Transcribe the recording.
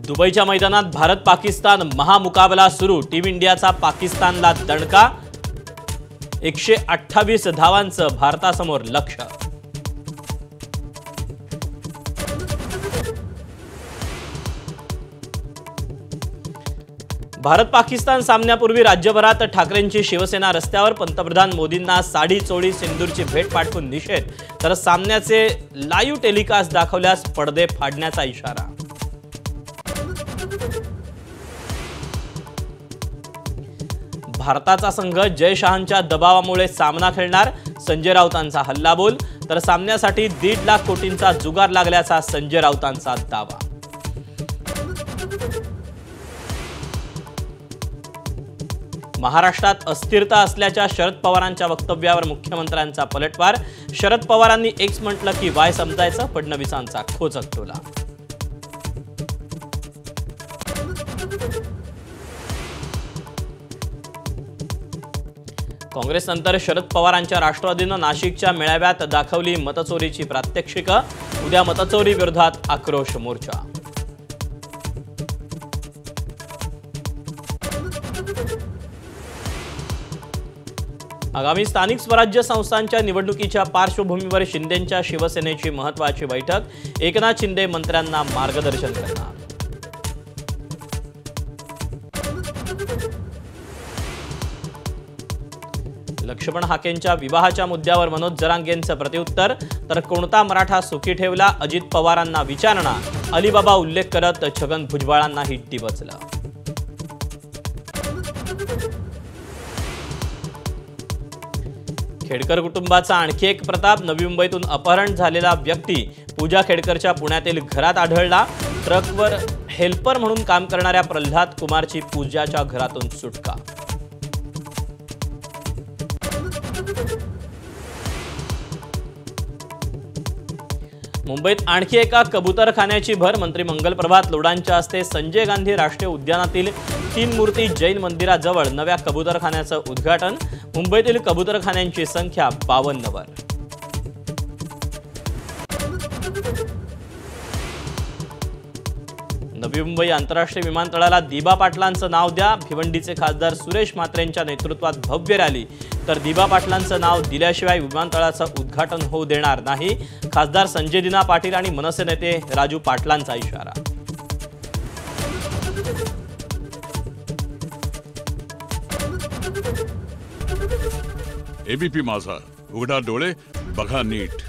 दुबईच्या मैदानात भारत पाकिस्तान महामुकाबला सुरू। टीम इंडियाचा पाकिस्तानला दणका। 128 धावांचं भारतासमोर लक्ष्य। भारत पाकिस्तान सामन्यापूर्वी राज्यभरात ठाकरेंची शिवसेना रस्त्यावर। पंतप्रधान मोदींना साडी चोळी सिंदूरची भेट पाठवून निषेध, तर सामन्याचे लाईव्ह टेलिकास्ट दाखवल्यास पडदे फाडण्याचा इशारा। भारताचा संघ जयशहांच्या दबावामुळे सामना खेळणार। संजय राऊतांचा हल्लाबोल, तर सामन्यासाठी 1.5 लाख कोटींचा जुगार लागल्याचा संजय राऊतांचा दावा। महाराष्ट्रात अस्थिरता असल्याच्या शरद पवारांच्या वक्तव्यावर मुख्यमंत्र्यांचा पलटवार। शरद पवारांनी एक्स म्हटलं की वाय समजायचं, फडणवीसांचा खोचक टोला। काँग्रेसनंतर शरद पवारांच्या राष्ट्रवादीनं नाशिकच्या मेळाव्यात दाखवली मतचोरीची प्रात्यक्षिकं। उद्या मतचोरी विरोधात आक्रोश मोर्चा। आगामी स्थानिक स्वराज्य संस्थांच्या निवडणुकीच्या पार्श्वभूमीवर शिंदेंच्या शिवसेनेची महत्त्वाची बैठक। एकनाथ शिंदे मंत्र्यांना मार्गदर्शन करणार। लक्ष्मण हाकेंच्या विवाहाच्या मुद्द्यावर मनोज जरांगेंचं प्रत्युत्तर, तर कोणता मराठा सुखी ठेवला अजित पवारांना विचारणा। अलिबाबा उल्लेख करत छगन भुजबळांनाही डिवचलं। खेडकर कुटुंबाचा आणखी एक प्रताप। नवी मुंबईतून अपहरण झालेला व्यक्ती पूजा खेडकरच्या पुण्यातील घरात आढळला। ट्रकवर हेल्पर म्हणून काम करणाऱ्या प्रल्हाद कुमारची पूजाच्या घरातून सुटका। मुंबईत आणखी एका कबूतरखान्याची भर। मंत्री मंगल प्रभात लोढांच्या हस्ते संजय गांधी राष्ट्रीय उद्यानातील 3 मूर्ती जैन मंदिराजवळ नव्या कबूतरखान्याचं उद्घाटन। मुंबईतील कबूतरखान्यांची संख्या 52 वर। नवी मुंबई आंतरराष्ट्रीय विमानतळाला दिबा पाटलांचं नाव द्या। भिवंडीचे खासदार सुरेश म्हात्रेंच्या नेतृत्वात भव्य रॅली, तर दिबा पाटलांचं नाव दिल्याशिवाय विमानतळाचं उद्घाटन होऊ देणार नाही। खासदार संजय दिना पाटील आणि मनसे नेते राजू पाटलांचा इशारा। एबीपी माझा, उघडा डोळे बघा नीट।